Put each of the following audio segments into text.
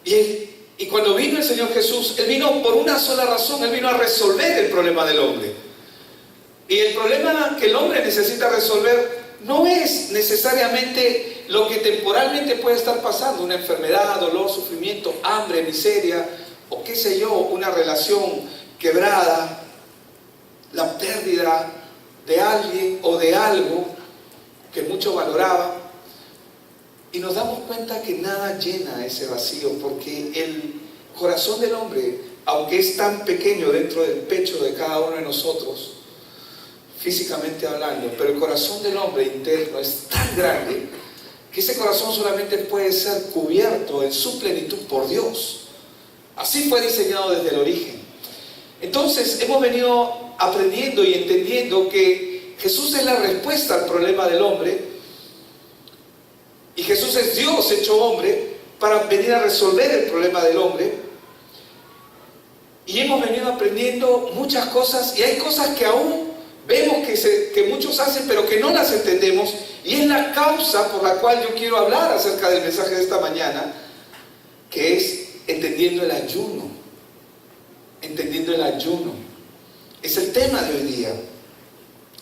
Y cuando vino el Señor Jesús, Él vino por una sola razón. Él vino a resolver el problema del hombre. Y el problema que el hombre necesita resolver no es necesariamente lo que temporalmente puede estar pasando, una enfermedad, dolor, sufrimiento, hambre, miseria, o qué sé yo, una relación quebrada, la pérdida de alguien o de algo que mucho valoraba. Y nos damos cuenta que nada llena ese vacío, porque el corazón del hombre, aunque es tan pequeño dentro del pecho de cada uno de nosotros, físicamente hablando, pero el corazón del hombre interno es tan grande que ese corazón solamente puede ser cubierto en su plenitud por Dios. Así fue diseñado desde el origen. Entonces hemos venido aprendiendo y entendiendo que Jesús es la respuesta al problema del hombre, y Jesús es Dios hecho hombre para venir a resolver el problema del hombre. Y hemos venido aprendiendo muchas cosas, y hay cosas que aún vemos que muchos hacen, pero que no las entendemos, y es la causa por la cual yo quiero hablar acerca del mensaje de esta mañana, que es entendiendo el ayuno. Entendiendo el ayuno. Es el tema de hoy día.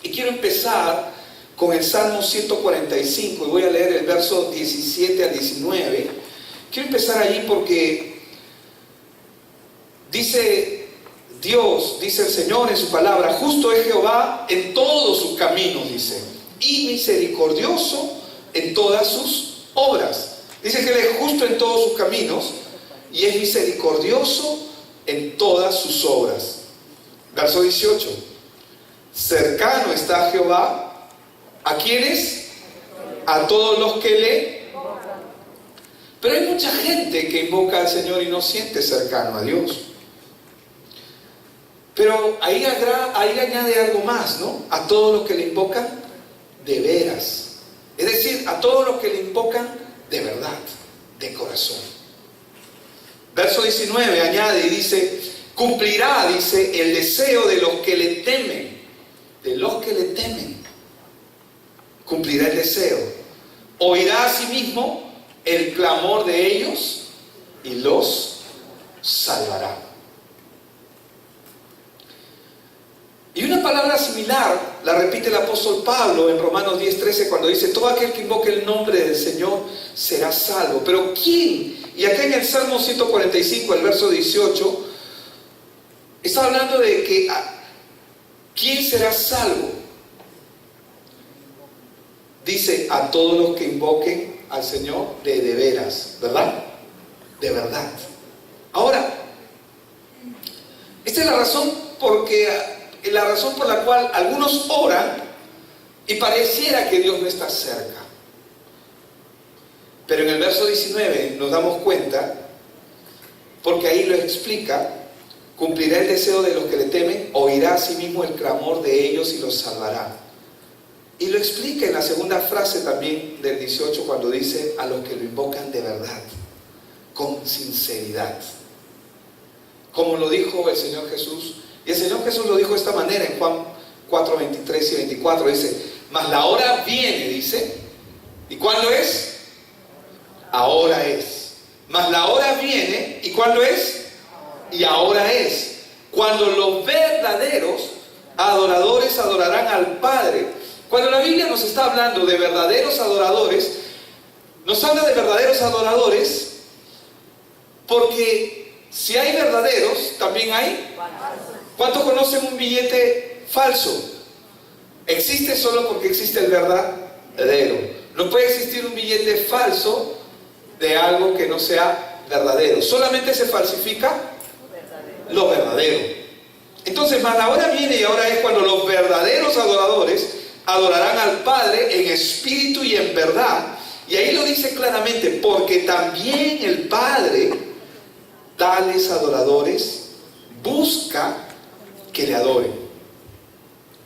Y quiero empezar con el Salmo 145, y voy a leer el verso 17 al 19. Quiero empezar allí porque dice Dios, dice el Señor en su palabra: justo es Jehová en todos sus caminos, dice, y misericordioso en todas sus obras. Dice que Él es justo en todos sus caminos y es misericordioso en todas sus obras. Verso 18: cercano está Jehová, ¿a quiénes? A todos los que le... Pero hay mucha gente que invoca al Señor y no siente cercano a Dios. Pero ahí añade algo más, ¿no? A todos los que le invocan de veras. Es decir, a todos los que le invocan de verdad, de corazón. Verso 19 añade y dice: cumplirá, dice, el deseo de los que le temen. De los que le temen. Cumplirá el deseo. Oirá asimismo el clamor de ellos y los salvará. Y una palabra similar la repite el apóstol Pablo en Romanos 10:13, cuando dice: todo aquel que invoque el nombre del Señor será salvo. Pero ¿quién? Y acá en el Salmo 145, el verso 18, está hablando de que ¿quién será salvo? Dice: a todos los que invoquen al Señor de veras, ¿verdad? De verdad. Ahora, esta es la razón por la cual algunos oran y pareciera que Dios no está cerca. Pero en el verso 19 nos damos cuenta, porque ahí lo explica: cumplirá el deseo de los que le temen, oirá asimismo el clamor de ellos y los salvará. Y lo explica en la segunda frase también del 18, cuando dice: a los que lo invocan de verdad, con sinceridad. Como lo dijo el Señor Jesús. Y el Señor Jesús lo dijo de esta manera en Juan 4, 23 y 24. Dice: mas la hora viene, dice. ¿Y cuándo es? Ahora es. Mas la hora viene. ¿Y cuándo es? Y ahora es. Cuando los verdaderos adoradores adorarán al Padre. Cuando la Biblia nos está hablando de verdaderos adoradores, nos habla de verdaderos adoradores porque si hay verdaderos, también hay... ¿Cuántos conocen un billete falso? Existe solo porque existe el verdadero. No puede existir un billete falso de algo que no sea verdadero. Solamente se falsifica lo verdadero. Entonces, más la hora viene y ahora es cuando los verdaderos adoradores adorarán al Padre en espíritu y en verdad. Y ahí lo dice claramente: porque también el Padre, tales adoradores, busca que le adoren.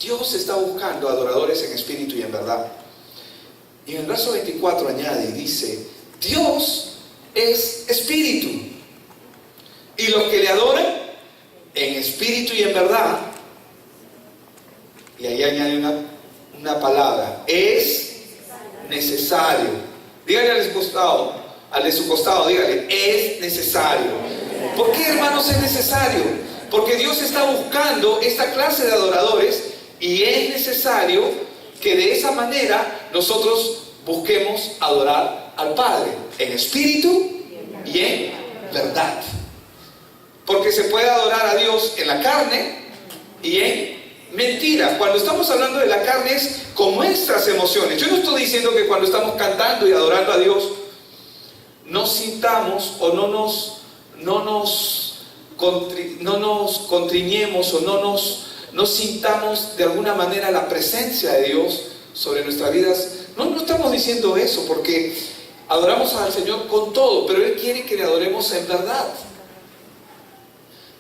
Dios está buscando adoradores en espíritu y en verdad. Y en el verso 24 añade y dice: Dios es espíritu, y los que le adoran en espíritu y en verdad. Y ahí añade una palabra: es necesario. Díganle al costado: al de su costado, dígale, es necesario. ¿Por qué, hermanos, es necesario? Porque Dios está buscando esta clase de adoradores y es necesario que de esa manera nosotros busquemos adorar al Padre en espíritu y en verdad. Porque se puede adorar a Dios en la carne y en mentira. Cuando estamos hablando de la carne es con nuestras emociones. Yo no estoy diciendo que cuando estamos cantando y adorando a Dios no sintamos o no nos contriñemos o no sintamos de alguna manera la presencia de Dios sobre nuestras vidas. No estamos diciendo eso, porque adoramos al Señor con todo, pero Él quiere que le adoremos en verdad.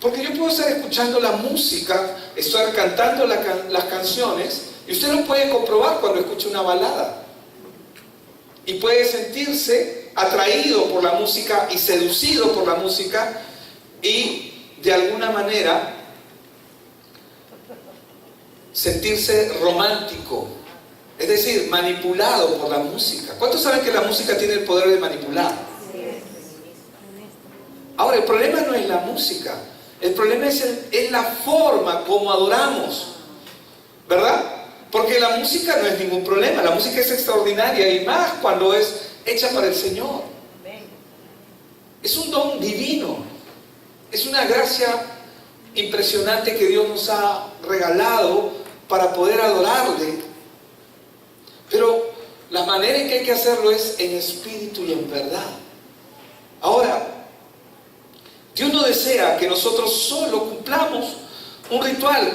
Porque yo puedo estar escuchando la música, estar cantando las canciones, y usted lo puede comprobar cuando escucha una balada. Y puede sentirse atraído por la música y seducido por la música, y de alguna manera sentirse romántico, es decir, manipulado por la música. ¿Cuántos saben que la música tiene el poder de manipular? Ahora, el problema no es la música, el problema es la forma como adoramos, ¿verdad? Porque la música no es ningún problema, la música es extraordinaria, y más cuando es hecha para el Señor. Es un don divino, es una gracia impresionante que Dios nos ha regalado para poder adorarle. Pero la manera en que hay que hacerlo es en espíritu y en verdad. Ahora, Dios no desea que nosotros solo cumplamos un ritual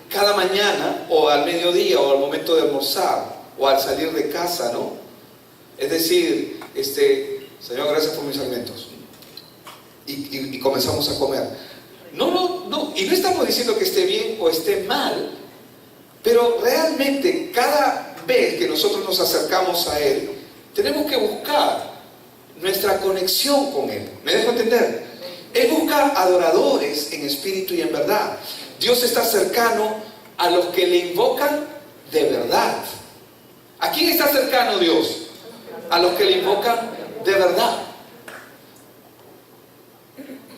cada mañana, o al mediodía, o al momento de almorzar, o al salir de casa, ¿no? Es decir, Señor, gracias por mis alimentos. Y comenzamos a comer. No, y no estamos diciendo que esté bien o esté mal, pero realmente cada vez que nosotros nos acercamos a Él, tenemos que buscar nuestra conexión con Él. ¿Me dejo entender? Él busca adoradores en espíritu y en verdad. Dios está cercano a los que le invocan de verdad. ¿A quién está cercano Dios? A los que le invocan de verdad.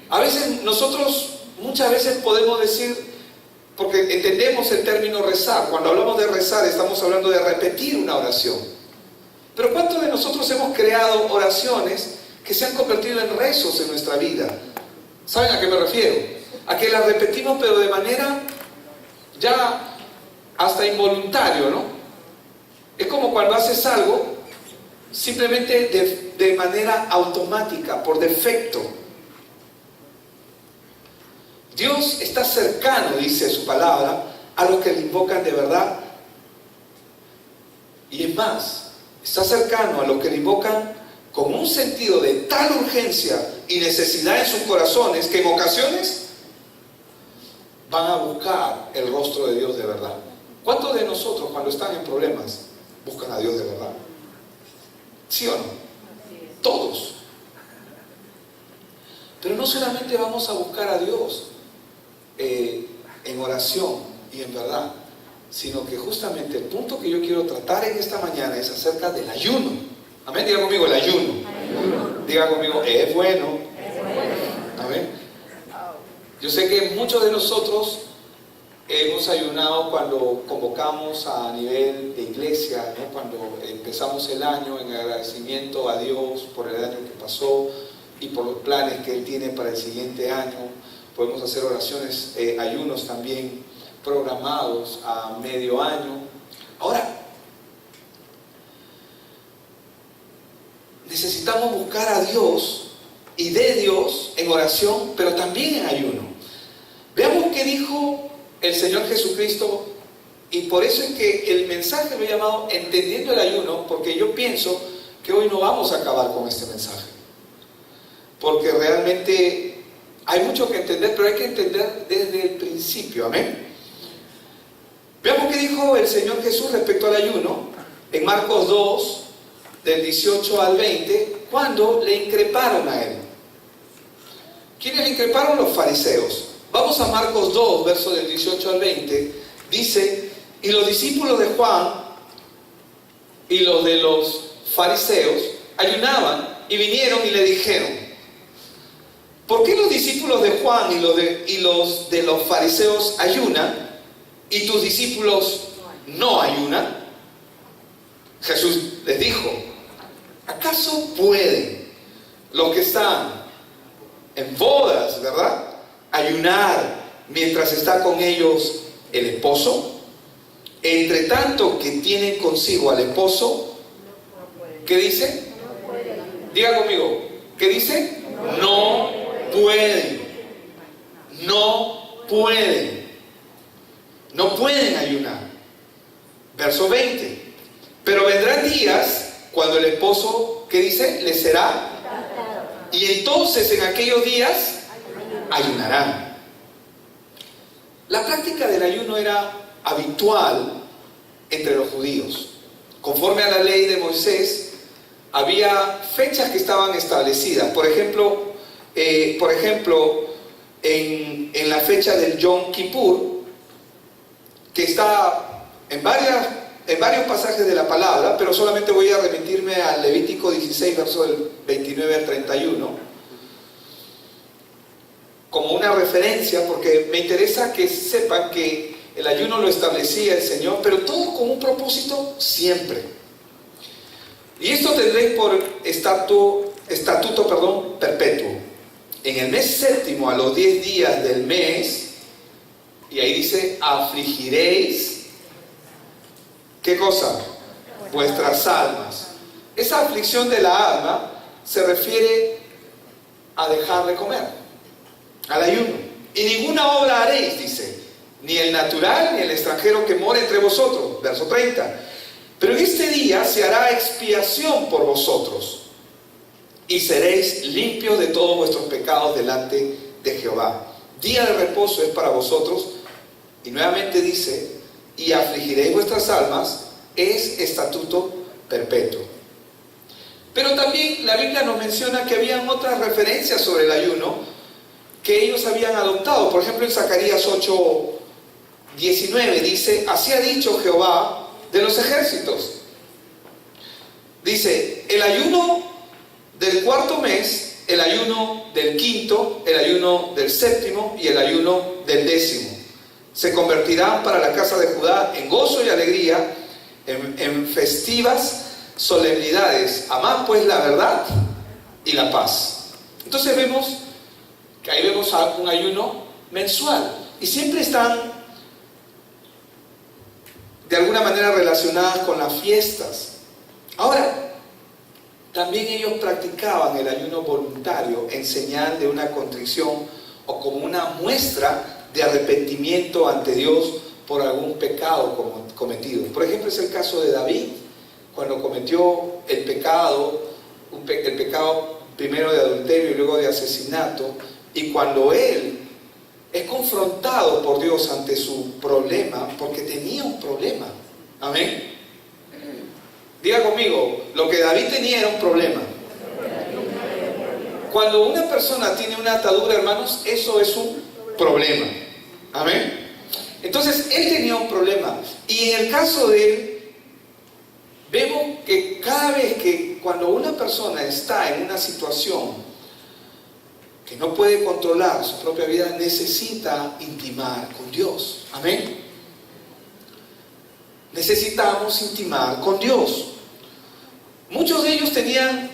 A veces nosotros, muchas veces podemos decir, porque entendemos el término rezar. Cuando hablamos de rezar estamos hablando de repetir una oración. Pero ¿cuántos de nosotros hemos creado oraciones que se han convertido en rezos en nuestra vida? ¿Saben a qué me refiero? A que las repetimos pero de manera ya hasta involuntario, ¿no? Es como cuando haces algo simplemente de manera automática, por defecto. Dios está cercano, dice su palabra, a los que le invocan de verdad. Y es más, está cercano a los que le invocan con un sentido de tal urgencia y necesidad en sus corazones que en ocasiones van a buscar el rostro de Dios de verdad. ¿Cuántos de nosotros cuando están en problemas buscan a Dios de verdad? ¿Sí o no? Todos. Pero no solamente vamos a buscar a Dios en oración y en verdad, sino que justamente el punto que yo quiero tratar en esta mañana es acerca del ayuno. Amén, diga conmigo el ayuno. Diga conmigo, es bueno. Amén. Yo sé que muchos de nosotros hemos ayunado cuando convocamos a nivel de iglesia, ¿no? Cuando empezamos el año en agradecimiento a Dios por el año que pasó y por los planes que Él tiene para el siguiente año. Podemos hacer oraciones, ayunos también programados a medio año. Ahora, necesitamos buscar a Dios y de Dios en oración, pero también en ayuno. Veamos qué dijo el Señor Jesucristo, y por eso es que el mensaje lo he llamado Entendiendo el Ayuno, porque yo pienso que hoy no vamos a acabar con este mensaje, porque realmente hay mucho que entender, pero hay que entender desde el principio. Amén. Veamos qué dijo el Señor Jesús respecto al ayuno en Marcos 2, del 18 al 20, cuando le increparon a Él. ¿Quiénes le increparon? Los fariseos. Vamos a Marcos 2, versos del 18 al 20. Dice, y los discípulos de Juan y los de los fariseos ayunaban y vinieron y le dijeron: ¿por qué los discípulos de Juan y los de los fariseos ayunan y tus discípulos no ayunan? Jesús les dijo: ¿acaso pueden los que están en bodas, verdad, ayunar mientras está con ellos el esposo? Entre tanto que tienen consigo al esposo, ¿qué dice? Diga conmigo, ¿qué dice? No pueden. No pueden. No pueden ayunar. Verso 20. Pero vendrán días cuando el esposo, ¿qué dice? Les será. Y entonces en aquellos días ayunarán. La práctica del ayuno era habitual entre los judíos. Conforme a la ley de Moisés, había fechas que estaban establecidas. Por ejemplo, en la fecha del Yom Kippur, que está en varios pasajes de la palabra, pero solamente voy a remitirme al Levítico 16, verso del 29 al 31, como una referencia, porque me interesa que sepan que el ayuno lo establecía el Señor, pero todo con un propósito siempre. Y esto tendréis por estatuto perpetuo. En el mes séptimo, a los 10 días del mes, y ahí dice: afligiréis, ¿qué cosa? Vuestras almas. Esa aflicción de la alma se refiere a dejar de comer, al ayuno. Y ninguna obra haréis, dice, ni el natural ni el extranjero que mora entre vosotros. Verso 30. Pero en este día se hará expiación por vosotros, y seréis limpios de todos vuestros pecados delante de Jehová. Día de reposo es para vosotros. Y nuevamente dice: y afligiréis vuestras almas, es estatuto perpetuo. Pero también la Biblia nos menciona que habían otras referencias sobre el ayuno que ellos habían adoptado. Por ejemplo, en Zacarías 8:19 dice: así ha dicho Jehová de los ejércitos. Dice: el ayuno del cuarto mes, el ayuno del quinto, el ayuno del séptimo y el ayuno del décimo se convertirán para la casa de Judá en gozo y alegría, en festivas solemnidades. Amad pues la verdad y la paz. Entonces vemos que ahí vemos un ayuno mensual, y siempre están de alguna manera relacionadas con las fiestas. Ahora, también ellos practicaban el ayuno voluntario en señal de una contrición o como una muestra de arrepentimiento ante Dios por algún pecado cometido. Por ejemplo, es el caso de David, cuando cometió el pecado primero de adulterio y luego de asesinato, y cuando él es confrontado por Dios ante su problema, porque tenía un problema. Amén. Diga conmigo, lo que David tenía era un problema. Cuando una persona tiene una atadura, hermanos, eso es un problema. Amén. Entonces, él tenía un problema. Y en el caso de él, vemos que cada vez que cuando una persona está en una situación que no puede controlar su propia vida, necesita intimar con Dios. Amén. Necesitamos intimar con Dios. Muchos de ellos tenían,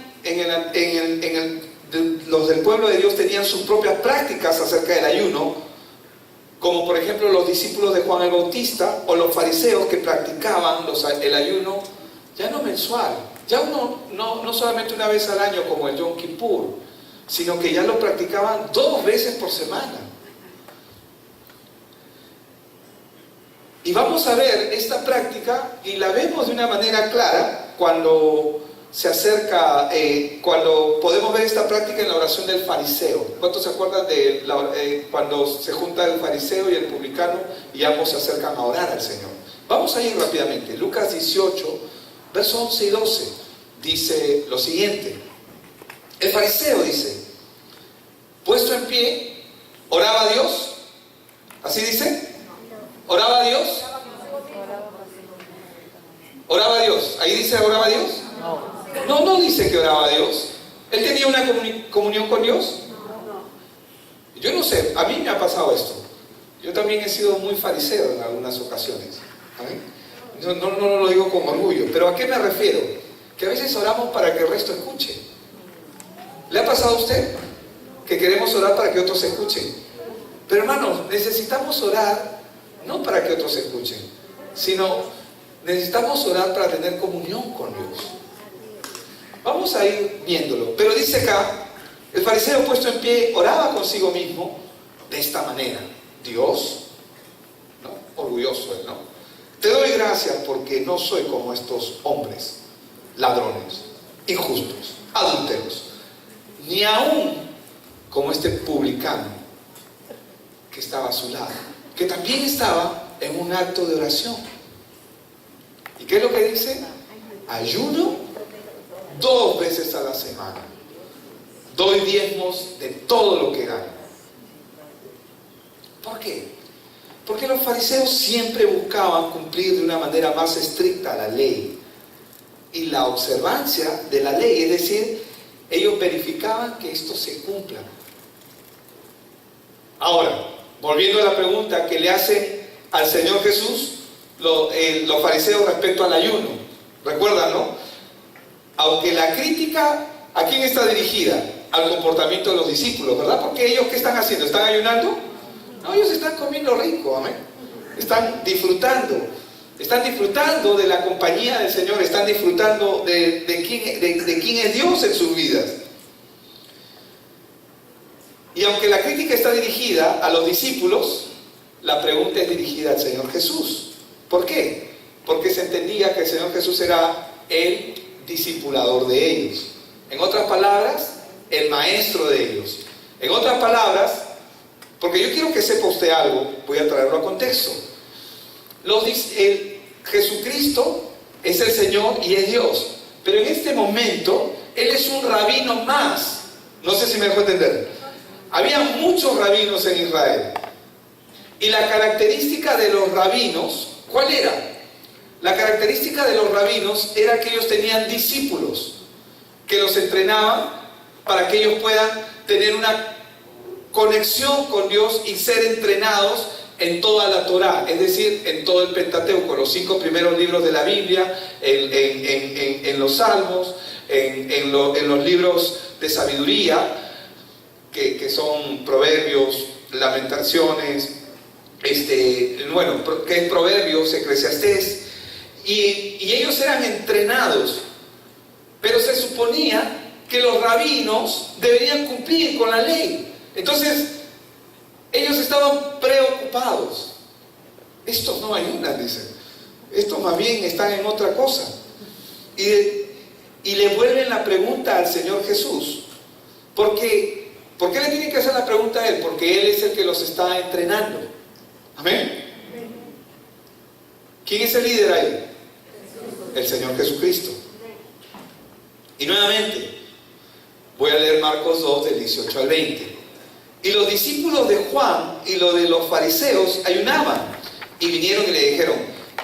los del pueblo de Dios tenían sus propias prácticas acerca del ayuno, como por ejemplo los discípulos de Juan el Bautista o los fariseos que practicaban el ayuno ya no mensual, ya no solamente una vez al año como el Yom Kippur, sino que ya lo practicaban 2 veces por semana. Y vamos a ver esta práctica, y la vemos de una manera clara cuando se acerca, cuando podemos ver esta práctica en la oración del fariseo. ¿Cuántos se acuerdan de cuando se junta el fariseo y el publicano y ambos se acercan a orar al Señor? Vamos a ir rápidamente. Lucas 18, versos 11 y 12, dice lo siguiente. El fariseo dice, puesto en pie, oraba a Dios. ¿Así dice? ¿Oraba a Dios? ¿Oraba a Dios? ¿Ahí dice oraba a Dios? No dice que oraba a Dios. ¿Él tenía una comunión con Dios? Yo no sé, a mí me ha pasado esto. Yo también he sido muy fariseo en algunas ocasiones. ¿Amén? No lo digo con orgullo, pero ¿a qué me refiero? Que a veces oramos para que el resto escuche. ¿Le ha pasado a usted? Que queremos orar para que otros escuchen. Pero hermanos, necesitamos orar no para que otros escuchen, sino necesitamos orar para tener comunión con Dios. Vamos a ir viéndolo. Pero dice acá, el fariseo puesto en pie oraba consigo mismo de esta manera: Dios, ¿no? Orgulloso él, ¿no? Te doy gracias porque no soy como estos hombres, ladrones, injustos, adúlteros, ni aún como este publicano que estaba a su lado, que también estaba en un acto de oración. ¿Y qué es lo que dice? Ayuno 2 veces a la semana. Doy diezmos de todo lo que gano. ¿Por qué? Porque los fariseos siempre buscaban cumplir de una manera más estricta la ley y la observancia de la ley, es decir, ellos verificaban que esto se cumpla. Ahora, volviendo a la pregunta que le hacen al Señor Jesús los fariseos respecto al ayuno, ¿recuerdan, no? Aunque la crítica, ¿a quién está dirigida? Al comportamiento de los discípulos, ¿verdad? Porque ellos, ¿qué están haciendo? ¿Están ayunando? No, ellos están comiendo rico, amén. Están disfrutando de la compañía del Señor, están disfrutando de quién es Dios en sus vidas. Y aunque la crítica está dirigida a los discípulos, la pregunta es dirigida al Señor Jesús. ¿Por qué? Porque se entendía que el Señor Jesús era el discipulador de ellos. En otras palabras, el maestro de ellos. En otras palabras, porque yo quiero que sepa usted algo, voy a traerlo a contexto. Jesucristo es el Señor y es Dios, pero en este momento Él es un rabino más. No sé si me dejó entender. Había muchos rabinos en Israel, y la característica de los rabinos, ¿cuál era? La característica de los rabinos era que ellos tenían discípulos que los entrenaban para que ellos puedan tener una conexión con Dios y ser entrenados en toda la Torá, es decir, en todo el Pentateuco, los 5 primeros libros de la Biblia, en los Salmos, en los libros de sabiduría, que son Proverbios, Lamentaciones, que es Proverbios, Eclesiastés, y ellos eran entrenados, pero se suponía que los rabinos deberían cumplir con la ley. Entonces, ellos estaban preocupados. Estos no ayunan, dicen. Estos más bien están en otra cosa. Y le vuelven la pregunta al Señor Jesús. ¿Por qué le tienen que hacer la pregunta a Él? Porque Él es el que los está entrenando. Amén. ¿Quién es el líder ahí? El Señor Jesucristo. Y nuevamente, voy a leer Marcos 2, del 18 al 20. Y los discípulos de Juan y los de los fariseos ayunaban, y vinieron y le dijeron: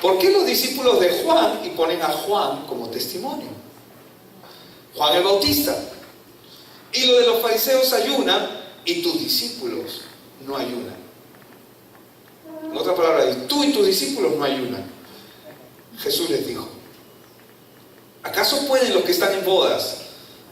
¿por qué los discípulos de Juan? Y ponen a Juan como testimonio. Juan el Bautista. Y los de los fariseos ayunan, y tus discípulos no ayunan. En otra palabra, y tú y tus discípulos no ayunan. Jesús les dijo: ¿acaso pueden los que están en bodas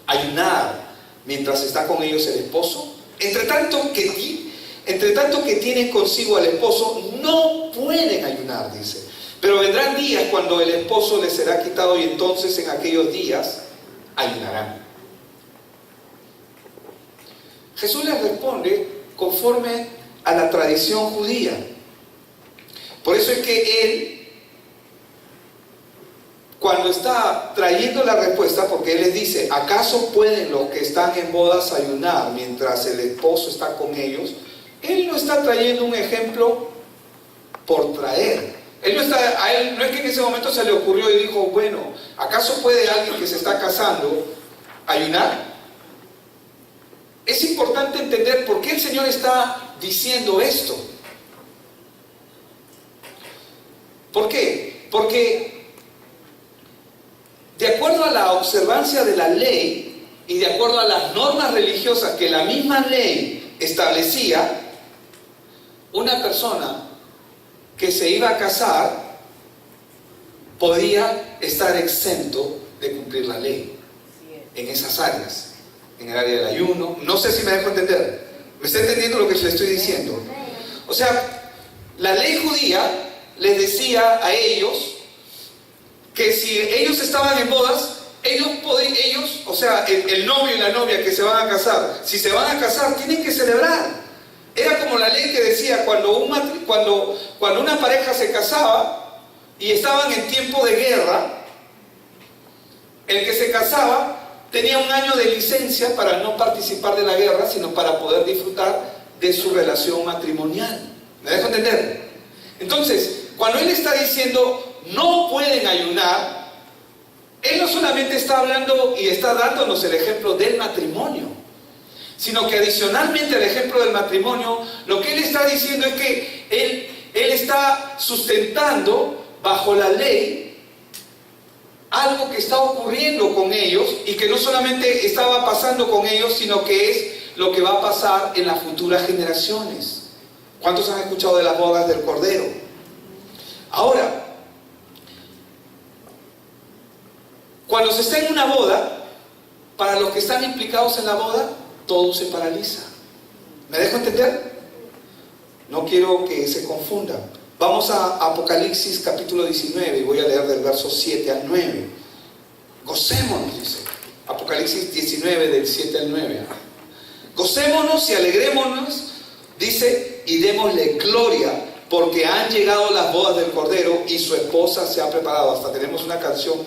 ayunar mientras está con ellos el esposo? Entre tanto que tienen consigo al esposo, no pueden ayunar, dice. Pero vendrán días cuando el esposo les será quitado, y entonces en aquellos días ayunarán. Jesús les responde conforme a la tradición judía. Por eso es que Él, cuando está trayendo la respuesta, porque Él les dice: ¿acaso pueden los que están en bodas ayunar mientras el esposo está con ellos? Él no está trayendo un ejemplo por traer. A él no es que en ese momento se le ocurrió y dijo: bueno, ¿acaso puede alguien que se está casando ayunar? Es importante entender por qué el Señor está diciendo esto. ¿Por qué? Porque de acuerdo a la observancia de la ley y de acuerdo a las normas religiosas que la misma ley establecía, una persona que se iba a casar podía estar exento de cumplir la ley en esas áreas, en el área del ayuno. No sé si me dejo entender. ¿Me está entendiendo lo que le estoy diciendo? O sea, la ley judía les decía a ellos que si ellos estaban en bodas, ellos, o sea, el novio y la novia que se van a casar, si se van a casar, tienen que celebrar. Era como la ley que decía, cuando una pareja se casaba y estaban en tiempo de guerra, el que se casaba tenía un año de licencia para no participar de la guerra, sino para poder disfrutar de su relación matrimonial. ¿Me dejo entender? Entonces, cuando él está diciendo, no pueden ayunar, él no solamente está hablando y está dándonos el ejemplo del matrimonio, sino que adicionalmente al ejemplo del matrimonio, lo que él está diciendo es que él está sustentando bajo la ley algo que está ocurriendo con ellos y que no solamente estaba pasando con ellos, sino que es lo que va a pasar en las futuras generaciones. ¿Cuántos han escuchado de las bodas del Cordero? Ahora, cuando se está en una boda, para los que están implicados en la boda, todo se paraliza. ¿Me dejo entender? No quiero que se confundan. Vamos a Apocalipsis capítulo 19 y voy a leer del verso 7 al 9. Gocémonos, dice. Apocalipsis 19 del 7 al 9. Gocémonos y alegrémonos, dice, y démosle gloria, porque han llegado las bodas del Cordero y su esposa se ha preparado. Hasta tenemos una canción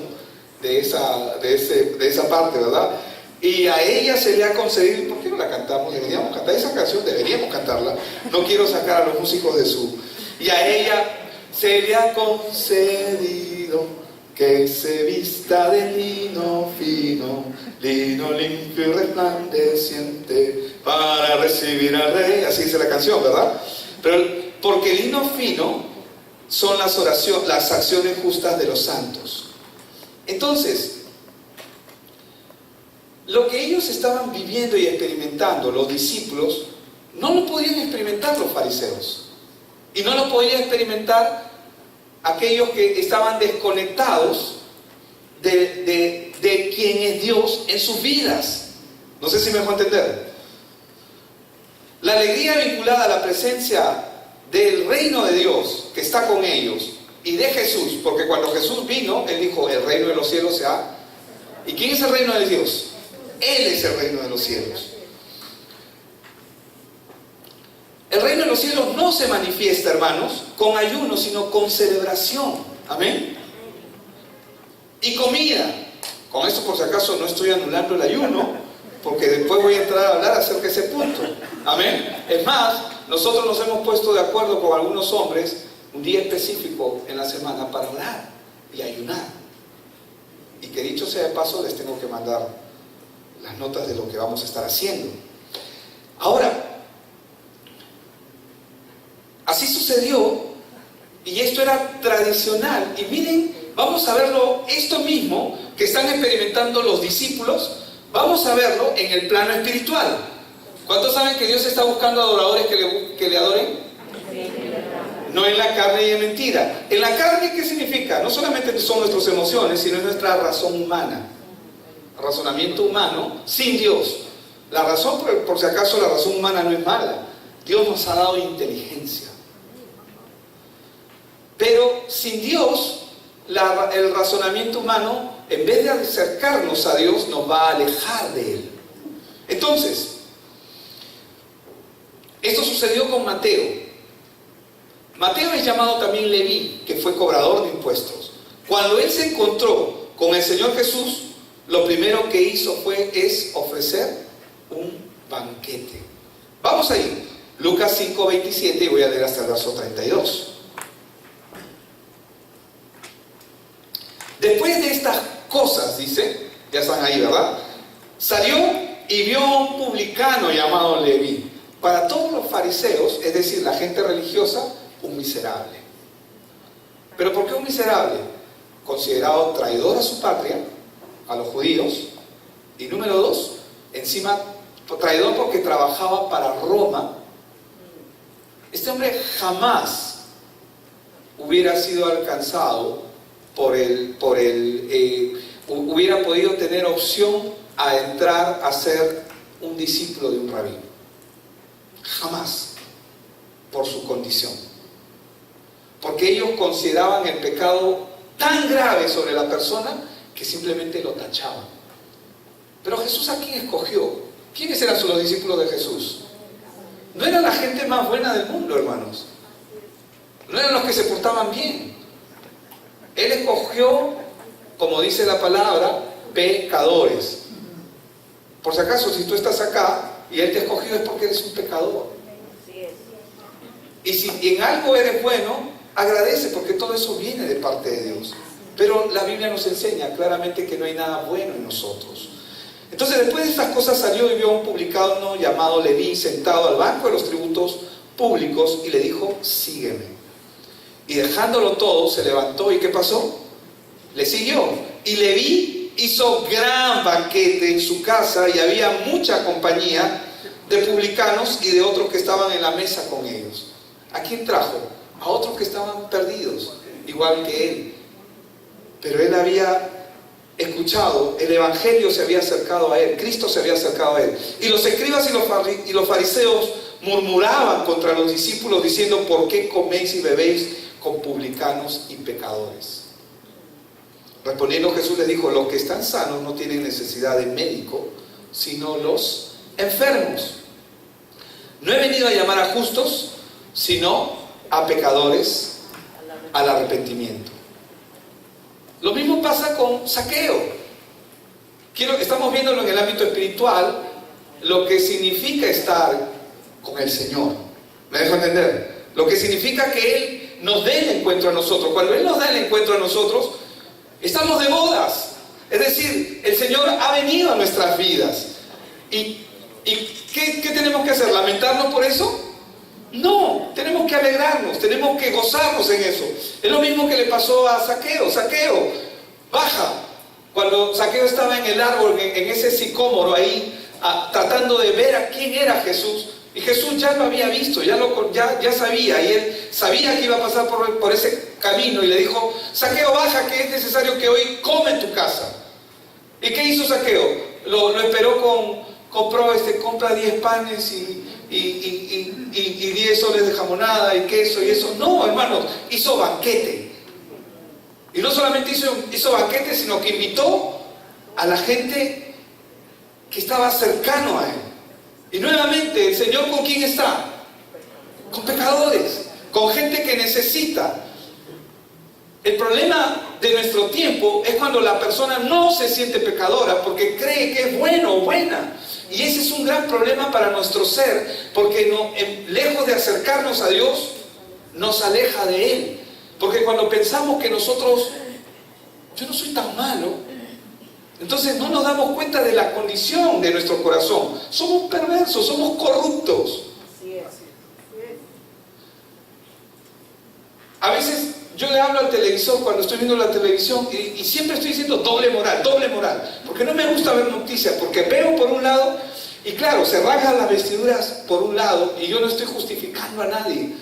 de esa parte, ¿verdad? Y a ella se le ha concedido. ¿Por qué no la cantamos? Deberíamos cantar esa canción, deberíamos cantarla. No quiero sacar a los músicos de su... Y a ella se le ha concedido que se vista de lino fino, lino limpio y resplandeciente, para recibir al rey. Así dice la canción, ¿verdad? Pero porque el lino fino son las acciones justas de los santos. Entonces, lo que ellos estaban viviendo y experimentando, los discípulos, no lo podían experimentar los fariseos. Y no lo podían experimentar aquellos que estaban desconectados de quién es Dios en sus vidas. No sé si me dejo entender. La alegría vinculada a la presencia del reino de Dios que está con ellos y de Jesús, porque cuando Jesús vino, Él dijo, el reino de los cielos se ha... ¿Y quién es el reino de Dios? Él es el reino de los cielos. El reino de los cielos no se manifiesta, hermanos, con ayuno, sino con celebración. Amén. Y comida. Con esto, por si acaso, no estoy anulando el ayuno, porque después voy a entrar a hablar acerca de ese punto. Amén. Es más, nosotros nos hemos puesto de acuerdo con algunos hombres un día específico en la semana para orar y ayunar. Y que dicho sea de paso, les tengo que mandar las notas de lo que vamos a estar haciendo. Ahora, así sucedió, y esto era tradicional. Y miren, vamos a verlo, esto mismo que están experimentando los discípulos, vamos a verlo en el plano espiritual. ¿Cuántos saben que Dios está buscando adoradores que le adoren? No en la carne y en mentira. En la carne, ¿qué significa? No solamente son nuestras emociones, sino es nuestra razón humana. Razonamiento humano sin Dios. La razón, por si acaso, la razón humana no es mala. Dios nos ha dado inteligencia. Pero sin Dios, el razonamiento humano, en vez de acercarnos a Dios, nos va a alejar de Él. Entonces, esto sucedió con Mateo. Mateo es llamado también Leví, que fue cobrador de impuestos. Cuando él se encontró con el Señor Jesús, lo primero que hizo es ofrecer un banquete. Vamos ahí, Lucas 5:27, y voy a leer hasta el verso 32. Después de estas cosas, dice, ya están ahí, ¿verdad? Salió y vio a un publicano llamado Leví. Para todos los fariseos, es decir, la gente religiosa, un miserable. ¿Pero por qué un miserable? Considerado traidor a su patria, a los judíos, Y número dos, encima traidor porque trabajaba para Roma. Este hombre jamás hubiera sido alcanzado hubiera podido tener opción a entrar a ser un discípulo de un rabino. Jamás, por su condición. Porque ellos consideraban el pecado tan grave sobre la persona que simplemente lo tachaban. Pero Jesús, ¿a quién escogió? ¿Quiénes eran los discípulos de Jesús? No eran la gente más buena del mundo, hermanos. No eran los que se portaban bien. Él escogió, como dice la palabra, pecadores. Por si acaso, si tú estás acá y Él te escogió, es porque eres un pecador. Y si en algo eres bueno, agradece, porque todo eso viene de parte de Dios. Pero la Biblia nos enseña claramente que no hay nada bueno en nosotros. Entonces, después de estas cosas salió y vio a un publicano llamado Leví sentado al banco de los tributos públicos y le dijo: sígueme. Y dejándolo todo, se levantó. ¿Y qué pasó? Le siguió. Y Leví hizo gran banquete en su casa, y había mucha compañía de publicanos y de otros que estaban en la mesa con ellos. ¿A quién trajo? A otros que estaban perdidos, igual que él. Pero él había escuchado, el evangelio se había acercado a él, Cristo se había acercado a él. Y los escribas y los fariseos murmuraban contra los discípulos diciendo: ¿por qué coméis y bebéis con publicanos y pecadores? Respondiendo Jesús les dijo: los que están sanos no tienen necesidad de médico, sino los enfermos. No he venido a llamar a justos, sino a pecadores al arrepentimiento. Lo mismo pasa con Zaqueo. Estamos viéndolo en el ámbito espiritual, lo que significa estar con el Señor. ¿Me dejo entender? Lo que significa que Él nos dé el encuentro a nosotros. Cuando Él nos da el encuentro a nosotros, estamos de bodas. Es decir, el Señor ha venido a nuestras vidas. ¿Y qué tenemos que hacer? ¿Lamentarnos por eso? No, tenemos que alegrarnos, tenemos que gozarnos en eso. Es lo mismo que le pasó a Zaqueo. Zaqueo, baja. Cuando Zaqueo estaba en el árbol, en ese sicómoro ahí, tratando de ver a quién era Jesús, y Jesús ya lo había visto, ya sabía, y él sabía que iba a pasar por ese camino, y le dijo: Zaqueo, baja, que es necesario que hoy come en tu casa. ¿Y qué hizo Zaqueo? Lo esperó compra 10 panes y 10 soles de jamonada y queso y eso. No, hermanos, hizo banquete. Y no solamente hizo banquete, sino que invitó a la gente que estaba cercano a él. Y nuevamente, ¿el Señor con quién está? Con pecadores, con gente que necesita. El problema de nuestro tiempo es cuando la persona no se siente pecadora porque cree que es bueno o buena. Y ese es un gran problema para nuestro ser, porque lejos de acercarnos a Dios, nos aleja de Él. Porque cuando pensamos que nosotros, yo no soy tan malo, entonces no nos damos cuenta de la condición de nuestro corazón. Somos perversos, somos corruptos. A veces yo le hablo al televisor cuando estoy viendo la televisión y siempre estoy diciendo doble moral, porque no me gusta ver noticias, porque veo por un lado, y claro, se rasgan las vestiduras por un lado, y yo no estoy justificando a nadie,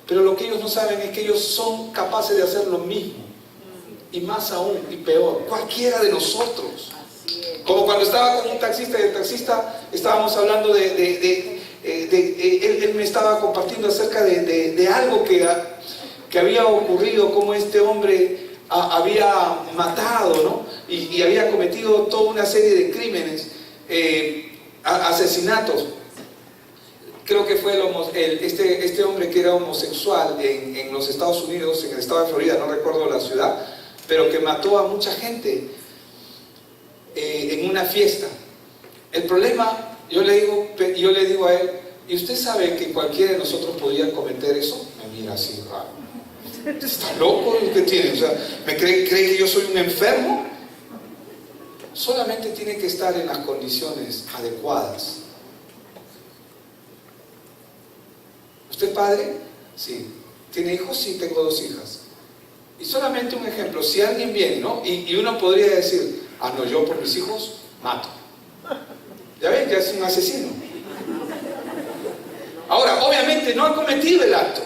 pero lo que ellos no saben es que ellos son capaces de hacer lo mismo, y más aún, y peor, cualquiera de nosotros. Como cuando estaba con un taxista, y el taxista estábamos hablando él me estaba compartiendo acerca de algo que había ocurrido, como este hombre había matado, ¿no? Y había cometido toda una serie de crímenes, asesinatos. Creo que fue este hombre que era homosexual en los Estados Unidos, en el estado de Florida, no recuerdo la ciudad, pero que mató a mucha gente en una fiesta. El problema, yo le digo a él: ¿y usted sabe que cualquiera de nosotros podía cometer eso? Me mira así raro. ¿Está loco? ¿Qué tiene? O sea, ¿me cree que yo soy un enfermo? Solamente tiene que estar en las condiciones adecuadas. ¿Usted es padre? Sí. ¿Tiene hijos? Sí, tengo 2 hijas. Y solamente un ejemplo: si alguien viene, ¿no? Y uno podría decir: no, yo por mis hijos mato. es un asesino. Ahora, obviamente no ha cometido el acto.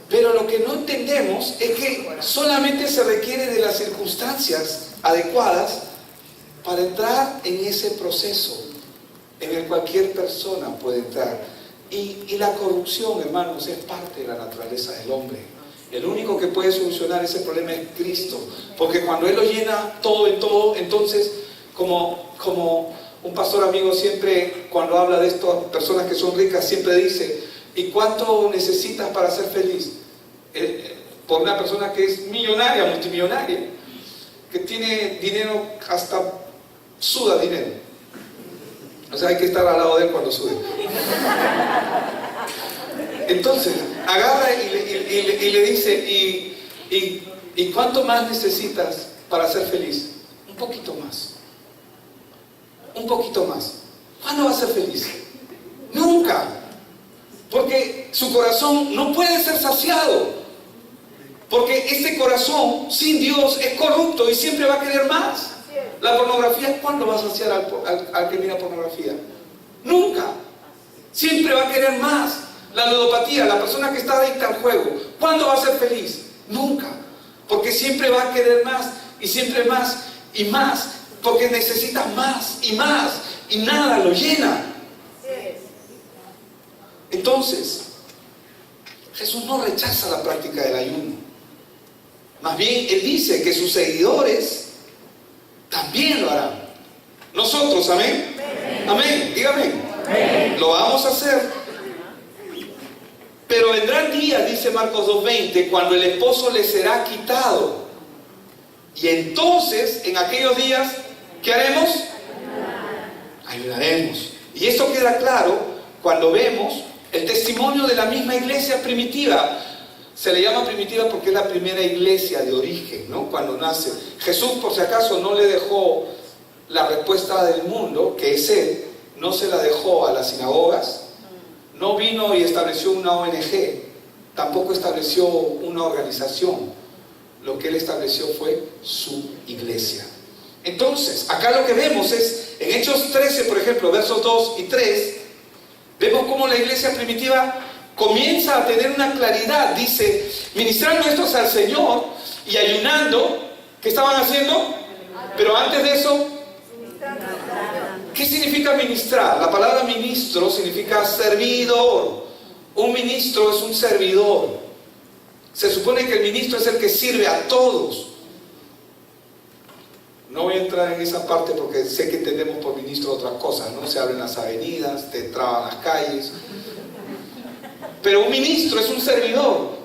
Pero lo que no entendemos es que solamente se requiere de las circunstancias adecuadas para entrar en ese proceso en el cualquier persona puede entrar. Y la corrupción, hermanos, es parte de la naturaleza del hombre. El único que puede solucionar ese problema es Cristo, porque cuando Él lo llena todo en todo, entonces, como un pastor amigo siempre, cuando habla de estas personas que son ricas, siempre dice: ¿y cuánto necesitas para ser feliz? Por una persona que es millonaria, multimillonaria, que tiene dinero, hasta suda dinero. O sea, hay que estar al lado de él cuando sude. Entonces, agarra y le dice: ¿y cuánto más necesitas para ser feliz? Un poquito más. Un poquito más. ¿Cuándo va a ser feliz? Nunca. Porque su corazón no puede ser saciado. Porque este corazón sin Dios es corrupto y siempre va a querer más. La pornografía, ¿cuándo va a saciar al que mira pornografía? Nunca. Siempre va a querer más. La ludopatía, la persona que está adicta al juego, ¿cuándo va a ser feliz? Nunca. Porque siempre va a querer más y siempre más y más. Porque necesita más y nada lo llena. Entonces, Jesús no rechaza la práctica del ayuno. Más bien, Él dice que sus seguidores también lo harán. Nosotros, amén. Amén, dígame. Amén. Lo vamos a hacer. Pero vendrán días, dice Marcos 2:20, cuando el esposo le será quitado. Y entonces, en aquellos días, ¿qué haremos? Ayunaremos. Y esto queda claro cuando vemos el testimonio de la misma iglesia primitiva. Se le llama primitiva porque es la primera iglesia de origen, ¿no? Cuando nace. Jesús, por si acaso, no le dejó la respuesta del mundo, que es Él, no se la dejó a las sinagogas, no vino y estableció una ONG, tampoco estableció una organización. Lo que Él estableció fue su iglesia. Entonces, acá lo que vemos es, en Hechos 13, por ejemplo, versos 2 y 3, vemos cómo la iglesia primitiva comienza a tener una claridad. Dice: ministrando estos al Señor y ayunando. ¿Qué estaban haciendo? Pero antes de eso, ¿qué significa ministrar? La palabra ministro significa servidor. Un ministro es un servidor. Se supone que el ministro es el que sirve a todos. No voy a entrar en esa parte porque sé que entendemos por ministro otras cosas, ¿no? Se abren las avenidas, te traban las calles. Pero un ministro es un servidor.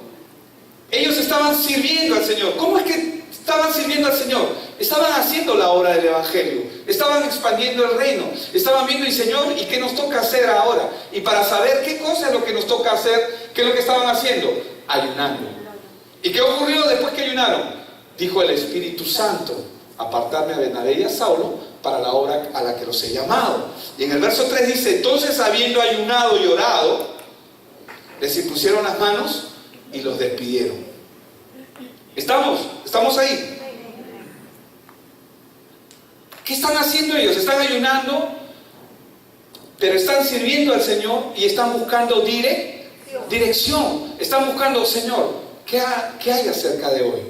Ellos estaban sirviendo al Señor. ¿Cómo es que estaban sirviendo al Señor? Estaban haciendo la obra del Evangelio. Estaban expandiendo el reino. Estaban viendo: y Señor, ¿y qué nos toca hacer ahora? Y para saber qué cosa es lo que nos toca hacer, ¿qué es lo que estaban haciendo? Ayunando. ¿Y qué ocurrió después que ayunaron? Dijo el Espíritu Santo: apartarme a Bernabé y a Saulo para la obra a la que los he llamado. Y en el verso 3 dice: entonces, habiendo ayunado y orado, les impusieron las manos y los despidieron. ¿Estamos ahí? ¿Qué están haciendo ellos? Están ayunando, pero están sirviendo al Señor y están buscando dirección. Están buscando: Señor, ¿qué hay acerca de hoy?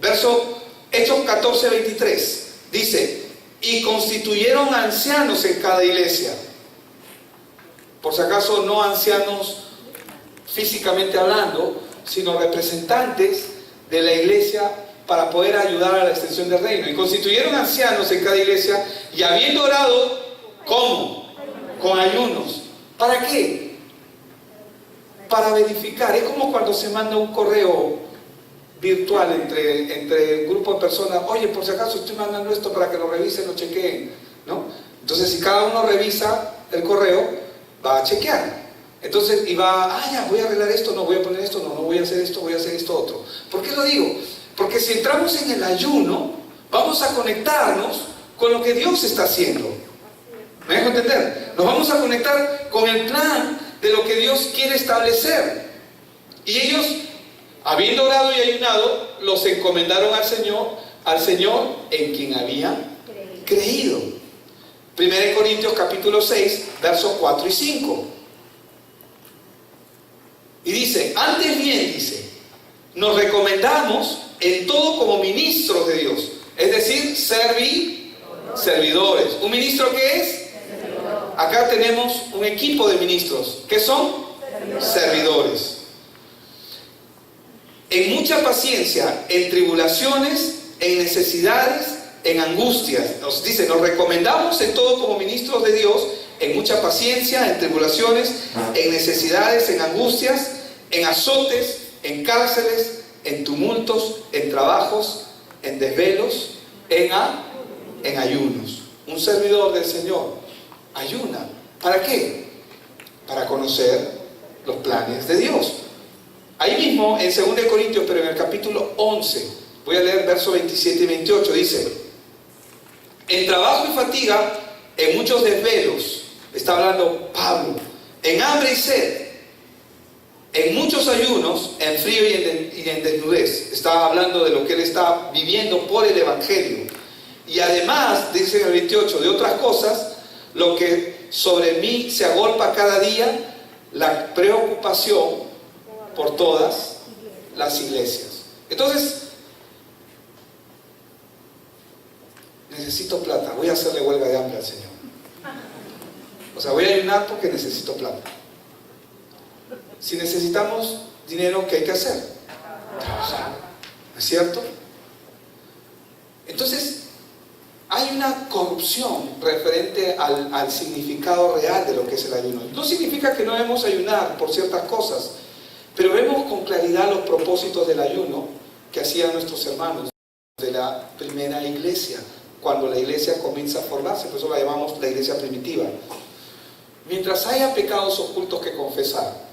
Verso Hechos 14:23 dice: y constituyeron ancianos en cada iglesia. Por si acaso, no ancianos físicamente hablando, sino representantes de la iglesia para poder ayudar a la extensión del reino. Y constituyeron ancianos en cada iglesia, y habiendo orado, ¿cómo? Con ayunos. ¿Para qué? Para verificar. Es como cuando se manda un correo virtual entre un grupo de personas: oye, por si acaso estoy mandando esto para que lo revisen, lo chequeen, ¿no? Entonces, si cada uno revisa el correo, va a chequear. Entonces, y va: ya, voy a arreglar esto, no voy a poner esto, no voy a hacer esto, voy a hacer esto otro. ¿Por qué lo digo? Porque si entramos en el ayuno, vamos a conectarnos con lo que Dios está haciendo. ¿Me dejo entender? Nos vamos a conectar con el plan de lo que Dios quiere establecer. Y ellos, habiendo orado y ayunado, los encomendaron al Señor en quien habían creído. 1 Corintios capítulo 6, versos 4 y 5. Y dice, antes bien, dice, nos recomendamos en todo como ministros de Dios. Es decir, servidores. ¿Un ministro qué es? Acá tenemos un equipo de ministros. ¿Qué son? Servidores. En mucha paciencia, en tribulaciones, en necesidades, en angustias. Nos dice, nos recomendamos en todo como ministros de Dios, en mucha paciencia, en tribulaciones, en necesidades, en angustias, en azotes, en cárceles, en tumultos, en trabajos, en desvelos, en ayunos. Un servidor del Señor ayuna. ¿Para qué? Para conocer los planes de Dios. Ahí mismo en 2 Corintios, pero en el capítulo 11, voy a leer versos 27 y 28, dice, en trabajo y fatiga, en muchos desvelos, está hablando Pablo, en hambre y sed, en muchos ayunos, en frío y en desnudez. Está hablando de lo que él está viviendo por el Evangelio. Y además, dice en el 28, de otras cosas, lo que sobre mí se agolpa cada día, la preocupación por todas las iglesias. Entonces, necesito plata, voy a hacerle huelga de hambre al Señor. O sea, voy a ayunar porque necesito plata. Si necesitamos dinero, ¿qué hay que hacer? Trabajar. ¿No es cierto? Entonces, hay una corrupción referente al significado real de lo que es el ayuno. No significa que no debemos ayunar por ciertas cosas, pero vemos con claridad los propósitos del ayuno que hacían nuestros hermanos de la primera iglesia, cuando la iglesia comienza a formarse. Por eso la llamamos la iglesia primitiva. Mientras haya pecados ocultos que confesar,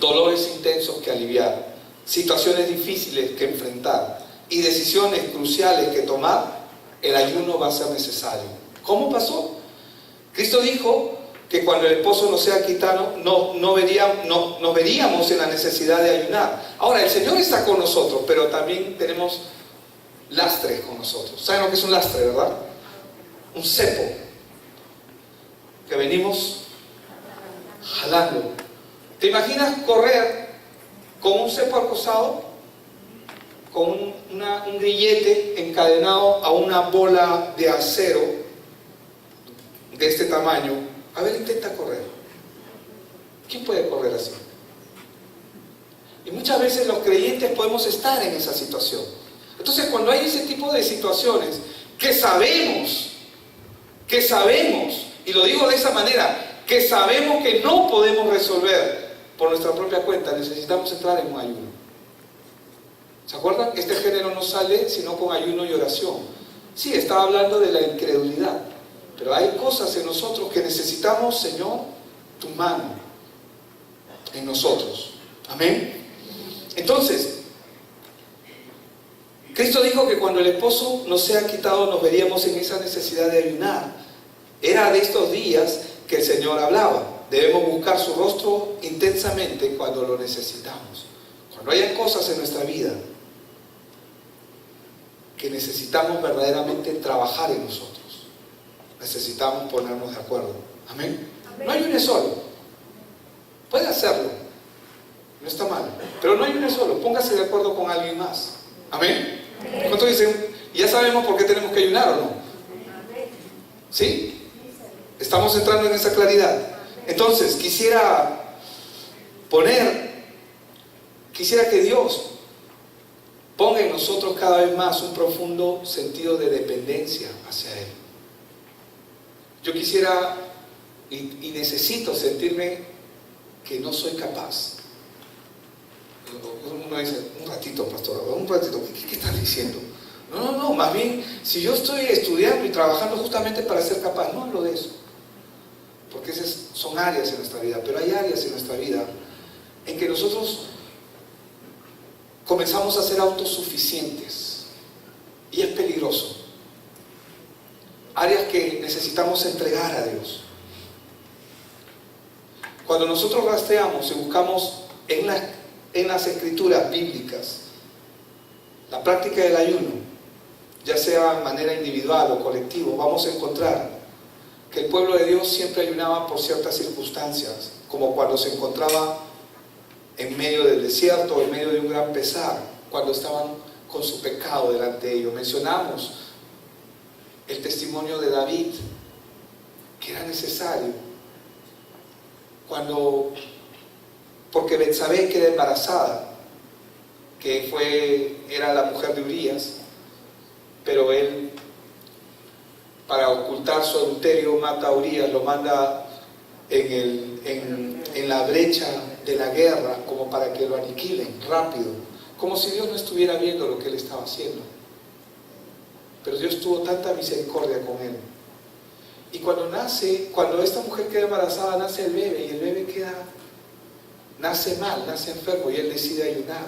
dolores intensos que aliviar, situaciones difíciles que enfrentar y decisiones cruciales que tomar, el ayuno va a ser necesario. ¿Cómo pasó? Cristo dijo que cuando el esposo no sea quitado, nos veríamos en la necesidad de ayunar. Ahora, el Señor está con nosotros, pero también tenemos lastres con nosotros. ¿Saben lo que es un lastre, verdad? Un cepo que venimos jalando. ¿Te imaginas correr con un cepo al costado? Con un grillete encadenado a una bola de acero de este tamaño. A ver, intenta correr. ¿Quién puede correr así? Y muchas veces los creyentes podemos estar en esa situación. Entonces, cuando hay ese tipo de situaciones que sabemos, y lo digo de esa manera, que sabemos que no podemos resolver por nuestra propia cuenta, necesitamos entrar en un ayuno. ¿Se acuerdan? Este género no sale sino con ayuno y oración. Sí, estaba hablando de la incredulidad, pero hay cosas en nosotros que necesitamos, Señor, tu mano en nosotros. Amén. Entonces, Cristo dijo que cuando el esposo nos sea quitado nos veríamos en esa necesidad de ayunar. Era de estos días que el Señor hablaba. Debemos buscar su rostro intensamente cuando lo necesitamos. Cuando hayan cosas en nuestra vida que necesitamos verdaderamente trabajar en nosotros, necesitamos ponernos de acuerdo. Amén. No ayune solo. Puede hacerlo. No está mal. Pero no ayune solo. Póngase de acuerdo con alguien más. Amén. ¿Cuántos dicen? ¿Ya sabemos por qué tenemos que ayunar o no? ¿Sí? Estamos entrando en esa claridad. Entonces, quisiera que Dios ponga en nosotros cada vez más un profundo sentido de dependencia hacia Él. Yo quisiera y necesito sentirme que no soy capaz. Uno dice, un ratito, pastor, un ratito, ¿qué estás diciendo? No, más bien, si yo estoy estudiando y trabajando justamente para ser capaz, no hablo de eso. Porque esas son áreas en nuestra vida, pero hay áreas en nuestra vida en que nosotros comenzamos a ser autosuficientes y es peligroso. Áreas que necesitamos entregar a Dios. Cuando nosotros rastreamos y buscamos en las escrituras bíblicas la práctica del ayuno, ya sea de manera individual o colectiva, vamos a encontrar que el pueblo de Dios siempre ayunaba por ciertas circunstancias, como cuando se encontraba en medio del desierto, en medio de un gran pesar, cuando estaban con su pecado delante de ellos. Mencionamos el testimonio de David, que era necesario, porque Betsabé queda embarazada, que era la mujer de Urías, pero él, para ocultar su adulterio, mata a Urías, lo manda en la brecha de la guerra, como para que lo aniquilen rápido, como si Dios no estuviera viendo lo que él estaba haciendo. Pero Dios tuvo tanta misericordia con él. Y cuando esta mujer queda embarazada, nace el bebé, y el bebé nace mal, nace enfermo, y él decide ayunar,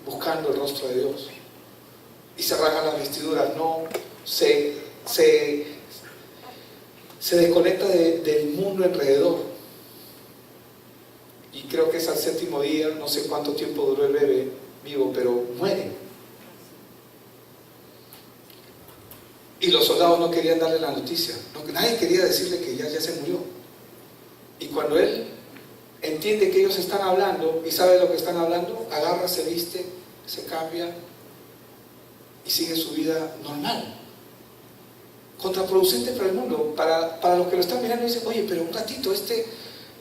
buscando el rostro de Dios. Y se rasga las vestiduras, se desconecta del mundo alrededor. Y creo que es al 7º día, no sé cuánto tiempo duró el bebé vivo, pero muere. Y los soldados no querían darle la noticia, nadie quería decirle que ya se murió. Y cuando él entiende que ellos están hablando y sabe lo que están hablando, agarra, se viste, se cambia y sigue su vida normal. Contraproducente para el mundo, para los que lo están mirando, dicen: oye, pero un ratito,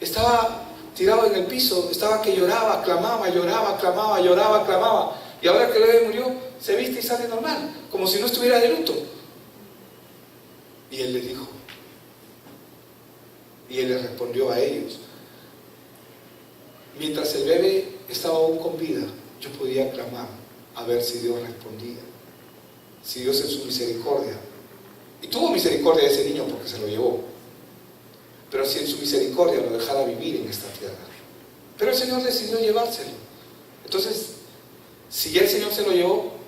estaba tirado en el piso, estaba que lloraba, clamaba, y ahora que el bebé murió, se viste y sale normal, como si no estuviera de luto. Y él les dijo, y él les respondió a ellos: mientras el bebé estaba aún con vida, yo podía clamar a ver si Dios respondía, si Dios en su misericordia, y tuvo misericordia de ese niño porque se lo llevó, pero si en su misericordia lo dejara vivir en esta tierra. Pero el Señor decidió llevárselo. Entonces, si ya el Señor se lo llevó,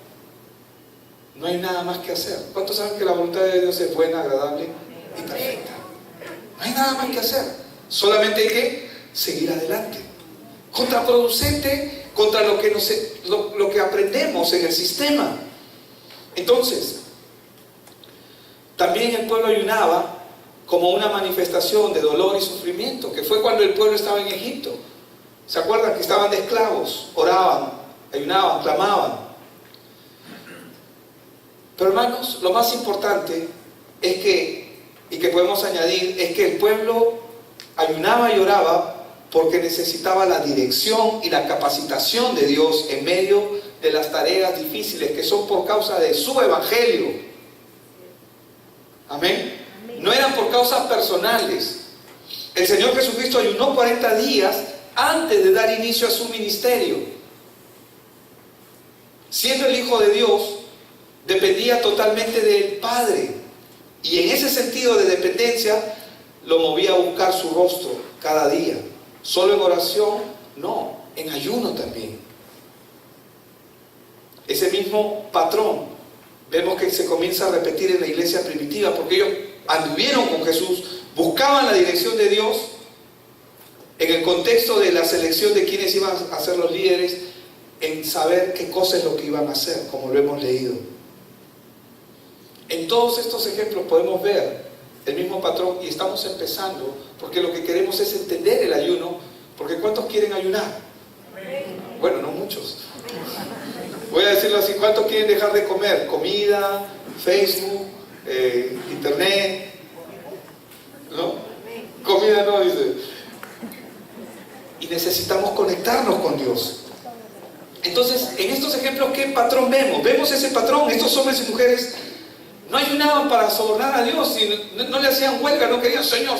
no hay nada más que hacer. ¿Cuántos saben que la voluntad de Dios es buena, agradable y perfecta? No hay nada más que hacer. Solamente hay que seguir adelante. Contraproducente contra lo que aprendemos en el sistema. Entonces, también el pueblo ayunaba como una manifestación de dolor y sufrimiento, que fue cuando el pueblo estaba en Egipto. ¿Se acuerdan que estaban de esclavos? Oraban, ayunaban, clamaban. Pero hermanos, lo más importante es que podemos añadir, es que el pueblo ayunaba y oraba porque necesitaba la dirección y la capacitación de Dios en medio de las tareas difíciles que son por causa de su evangelio. Amén. No eran por causas personales. El Señor Jesucristo ayunó 40 días antes de dar inicio a su ministerio. Siendo el Hijo de Dios, dependía totalmente del Padre. Y en ese sentido de dependencia, lo movía a buscar su rostro cada día. Solo en oración, no, en ayuno también. Ese mismo patrón vemos que se comienza a repetir en la iglesia primitiva, porque ellos anduvieron con Jesús, buscaban la dirección de Dios en el contexto de la selección de quienes iban a ser los líderes, en saber qué cosa es lo que iban a hacer, como lo hemos leído. En todos estos ejemplos podemos ver el mismo patrón, y estamos empezando porque lo que queremos es entender el ayuno, porque ¿cuántos quieren ayunar? Bueno, no muchos. Voy a decirlo así: ¿cuántos quieren dejar de comer? Comida, Facebook, internet, ¿no? Comida no, dice. Y necesitamos conectarnos con Dios. Entonces, en estos ejemplos, ¿qué patrón vemos? Vemos ese patrón. Estos hombres y mujeres no ayunaban para sobornar a Dios, y no le hacían huelga, no querían: Señor,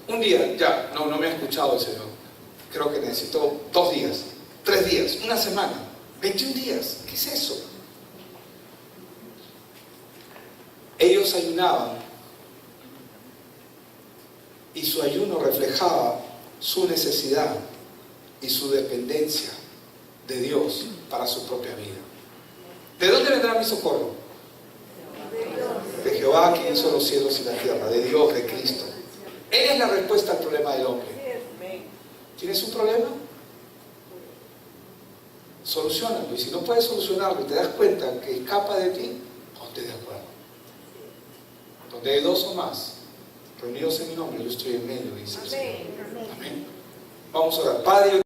un día, ya, no me ha escuchado el Señor. Creo que necesito 2 días, 3 días, una semana, 21 días. ¿Qué es eso? Ellos ayunaban, y su ayuno reflejaba su necesidad y su dependencia de Dios para su propia vida. ¿De dónde vendrá mi socorro? De Jehová, quien hizo los cielos y la tierra, de Dios, de Cristo. Él es la respuesta al problema del hombre. ¿Tienes un problema? Soluciónalo. Y si no puedes solucionarlo y te das cuenta que escapa de ti, ponte de acuerdo. Donde hay 2 o más, reunidos en mi nombre, yo estoy en medio, dice el Señor. Amén. Amén. Vamos a orar. Padre,